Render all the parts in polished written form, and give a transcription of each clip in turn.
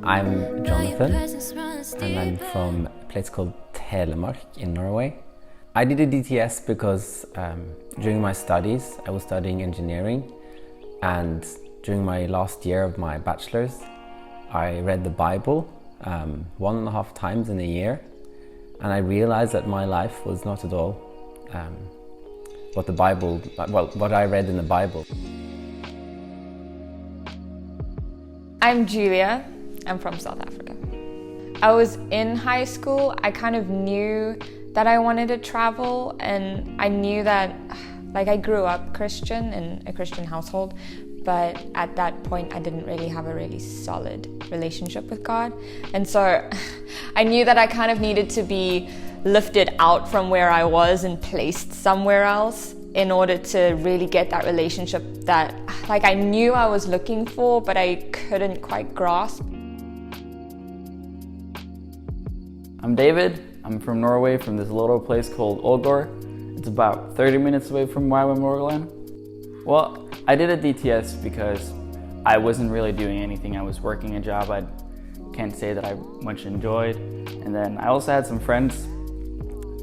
I'm Jonathan, and I'm from a place called Telemark in Norway. I did a DTS because during my studies, I was studying engineering, and during my last year of my bachelor's, I read the Bible 1.5 times in a year, and I realized that my life was not at all what I read in the Bible. I'm Julia. I'm from South Africa. I was in high school. I kind of knew that I wanted to travel, and I knew that, I grew up Christian in a Christian household, but at that point I didn't really have a really solid relationship with God. And so I knew that I kind of needed to be lifted out from where I was and placed somewhere else in order to really get that relationship that I knew I was looking for, but I couldn't quite grasp. I'm David. I'm from Norway, from this little place called Ålgård. It's about 30 minutes away from YWAM Rogaland. Well, I did a DTS because I wasn't really doing anything. I was working a job I can't say that I much enjoyed. And then I also had some friends,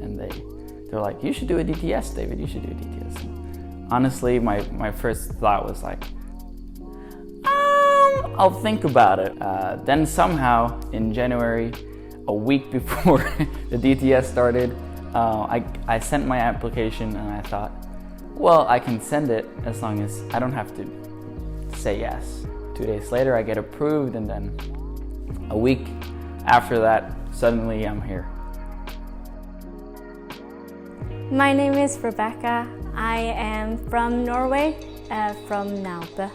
and they're like, you should do a DTS, David, you should do a DTS. And honestly, my first thought was like, I'll think about it. Then somehow in January, a week before the DTS started, I sent my application, and I thought, well, I can send it as long as I don't have to say yes. 2 days later, I get approved, and then a week after that, suddenly I'm here. My name is Rebecca. I am from Norway, from Naupe.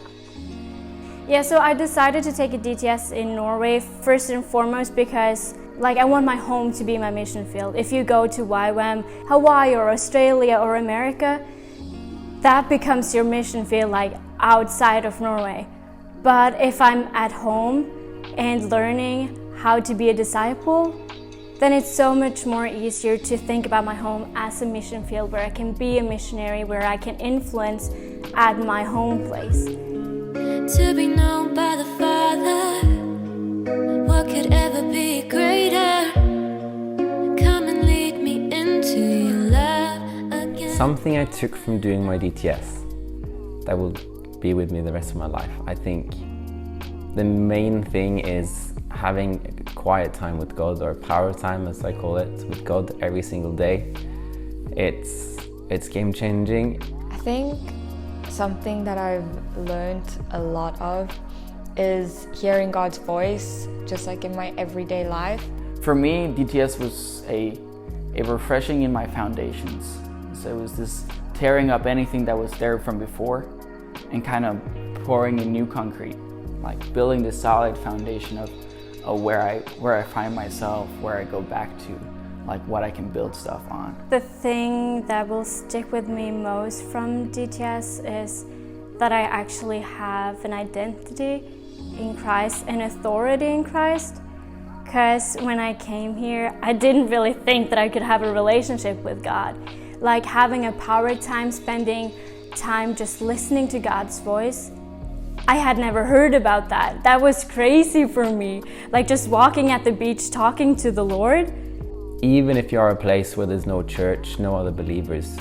Yeah, so I decided to take a DTS in Norway first and foremost because I want my home to be my mission field. If you go to YWAM, Hawaii or Australia or America, that becomes your mission field outside of Norway. But if I'm at home and learning how to be a disciple, then it's so much more easier to think about my home as a mission field where I can be a missionary, where I can influence at my home place. To be known by the Father, what could ever be greater? Come and lead me into your love again. Something I took from doing my DTS that will be with me the rest of my life. I think the main thing is having a quiet time with God, or power time as I call it, with God every single day. It's game changing. I think something that I've learned a lot of is hearing God's voice, just in my everyday life. For me, DTS was a refreshing in my foundations. So it was this tearing up anything that was there from before and kind of pouring in new concrete, building this solid foundation of where I find myself, where I go back to, what I can build stuff on. The thing that will stick with me most from DTS is that I actually have an identity in Christ, an authority in Christ. Because when I came here, I didn't really think that I could have a relationship with God. Having a power time, spending time just listening to God's voice. I had never heard about that. That was crazy for me. Just walking at the beach, talking to the Lord. Even if you are a place where there's no church, no other believers,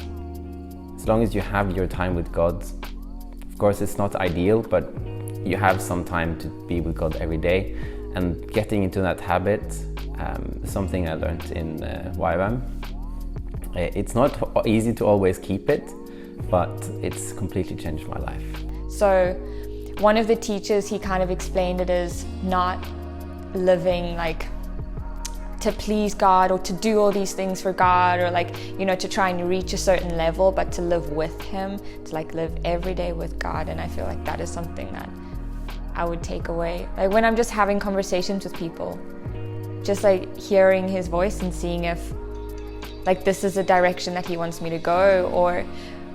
as long as you have your time with God, of course it's not ideal, but you have some time to be with God every day, and getting into that habit is something I learned in YWAM. It's not easy to always keep it, but it's completely changed my life. So one of the teachers, he kind of explained it as not living to please God or to do all these things for God, or to try and reach a certain level, but to live with Him, to live every day with God. And I feel that is something that I would take away. When I'm just having conversations with people, just hearing His voice and seeing if this is a direction that He wants me to go, or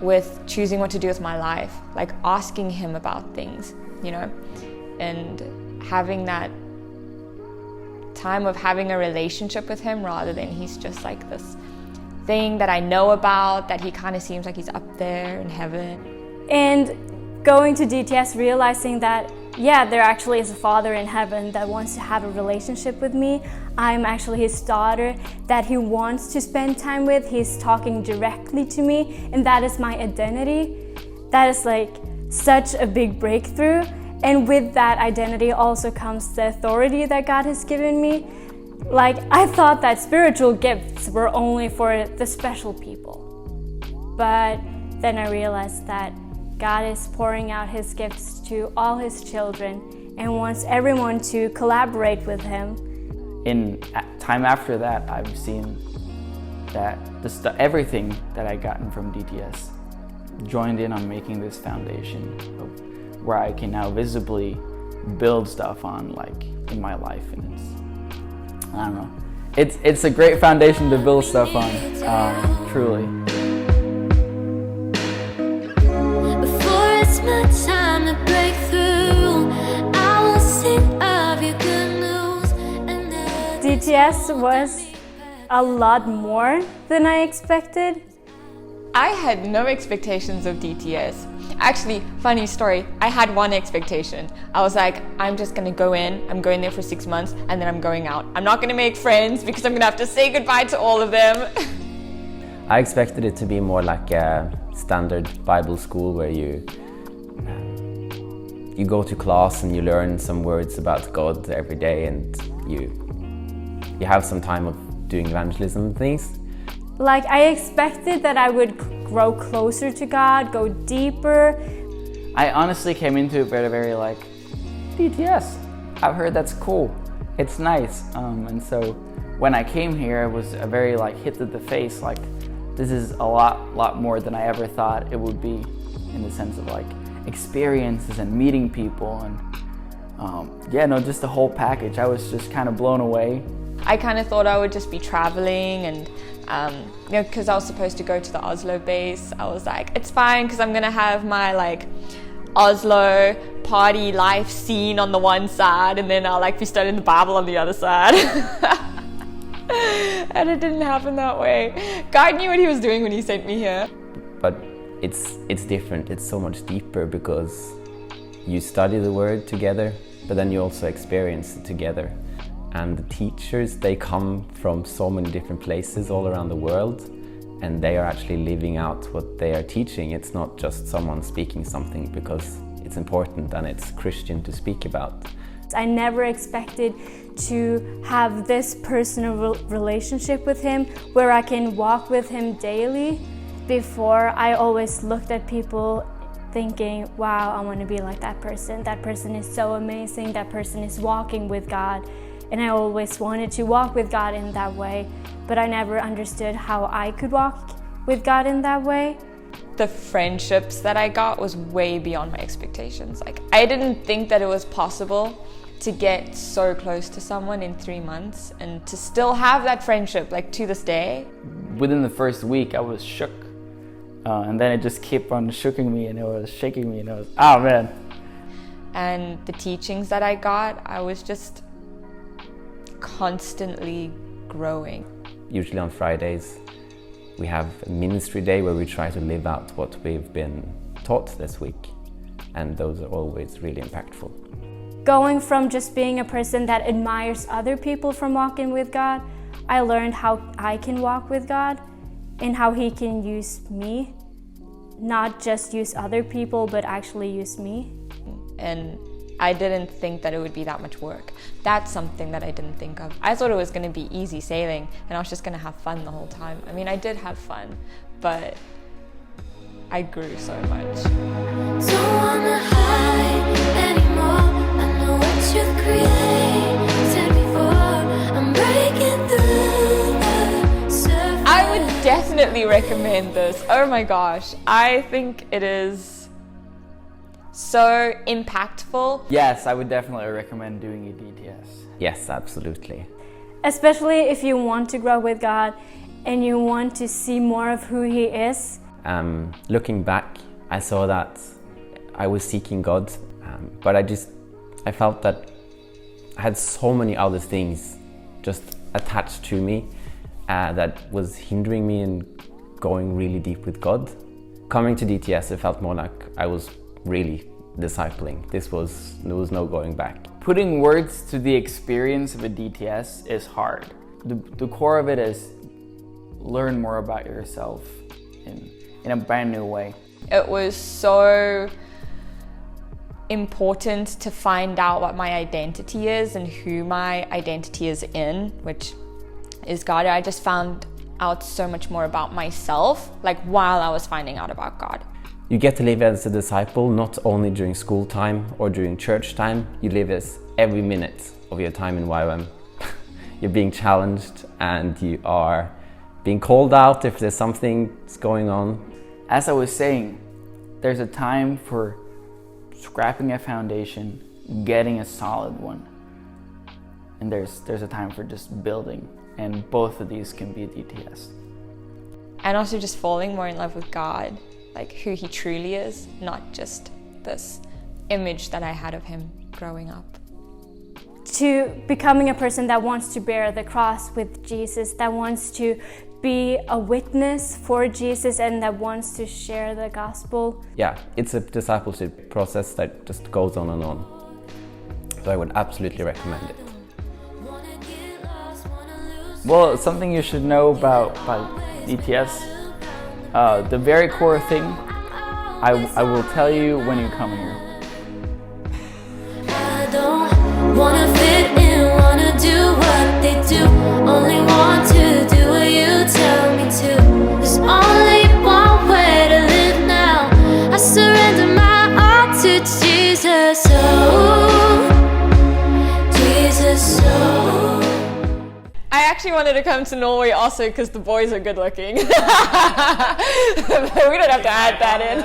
with choosing what to do with my life, asking Him about things, and having that time of having a relationship with Him, rather than He's just this thing that I know about, that He kind of seems He's up there in heaven. And going to DTS, realizing that yeah, there actually is a Father in heaven that wants to have a relationship with me. I'm actually his daughter that he wants to spend time with. He's talking directly to me, and that is my identity. That is like such a big breakthrough. And with that identity also comes the authority that God has given me. Like, I thought that spiritual gifts were only for the special people. But then I realized that God is pouring out his gifts to all his children and wants everyone to collaborate with him. In time after that, I've seen that everything that I gotten from DTS joined in on making this foundation of where I can now visibly build stuff on, like, in my life. And I don't know, it's a great foundation to build stuff on, truly. Before it's my time to break through, I will sing of your good news. And DTS was a lot more than I expected. I had no expectations of DTS. Actually, funny story, I had one expectation. I was like, I'm just gonna go in, I'm going there for 6 months, and then I'm going out. I'm not gonna make friends because I'm gonna have to say goodbye to all of them. I expected it to be more like a standard Bible school where you go to class and you learn some words about God every day, and you have some time of doing evangelism and things. Like, I expected that I would grow closer to God, go deeper. I honestly came into it very like, DTS, I've heard that's cool, it's nice. And so when I came here, it was a very like hit to the face, like this is a lot more than I ever thought it would be, in the sense of like experiences and meeting people, and just the whole package. I was just kind of blown away. I kind of thought I would just be traveling, and because I was supposed to go to the Oslo base, I was like, it's fine because I'm gonna have my like Oslo party life scene on the one side, and then I'll like be studying the Bible on the other side. And it didn't happen that way. God knew what he was doing when he sent me here. But it's different, it's so much deeper, because you study the word together, but then you also experience it together. And the teachers, they come from so many different places all around the world, and they are actually living out what they are teaching. It's not just someone speaking something because it's important and it's Christian to speak about. I never expected to have this personal relationship with him where I can walk with him daily. Before, I always looked at people thinking, wow, I want to be like that person. That person is so amazing. That person is walking with God. And I always wanted to walk with God in that way, but I never understood how I could walk with God in that way. The friendships that I got was way beyond my expectations. Like, I didn't think that it was possible to get so close to someone in 3 months and to still have that friendship, like, to this day. Within the first week, I was shook. And then it just kept on shaking me, and it was shaking me, and it was, oh man. And the teachings that I got, I was just constantly growing. Usually on Fridays, we have a ministry day where we try to live out what we've been taught this week. And those are always really impactful. Going from just being a person that admires other people from walking with God, I learned how I can walk with God and how he can use me. Not just use other people, but actually use me. And I didn't think that it would be that much work. That's something that I didn't think of. I thought it was going to be easy sailing and I was just going to have fun the whole time. I mean, I did have fun, but I grew so much. don't wanna hide anymore. I know what you've created before. I'm breaking through the surface. I would definitely recommend this. Oh my gosh. I think it is so impactful. Yes, I would definitely recommend doing a DTS. Yes, absolutely. Especially if you want to grow with God and you want to see more of who he is. Looking back, I saw that I was seeking God, but I felt that I had so many other things just attached to me that was hindering me in going really deep with God. Coming to DTS, it felt more like I was really discipling. There was no going back. Putting words to the experience of a DTS is hard. The core of it is learn more about yourself in a brand new way. It was so important to find out what my identity is and who my identity is in, which is God. I just found out so much more about myself, like while I was finding out about God. You get to live as a disciple not only during school time or during church time, you live as every minute of your time in YWAM. You're being challenged and you are being called out if there's something that's going on. As I was saying, there's a time for scrapping a foundation, getting a solid one. And there's a time for just building, and both of these can be a DTS. And also just falling more in love with God, like who He truly is, not just this image that I had of Him growing up. To becoming a person that wants to bear the cross with Jesus, that wants to be a witness for Jesus and that wants to share the gospel. Yeah, it's a discipleship process that just goes on and on. So I would absolutely recommend it. Well, something you should know about DTS, the very core thing, I will tell you when you come here. I don't wanna fit in, wanna do what they do, only want to do what you tell me to. There's only one way to live now. I surrender my all to Jesus, oh, Jesus, oh. I actually wanted to come to Norway also because the boys are good looking. We don't have to add that in.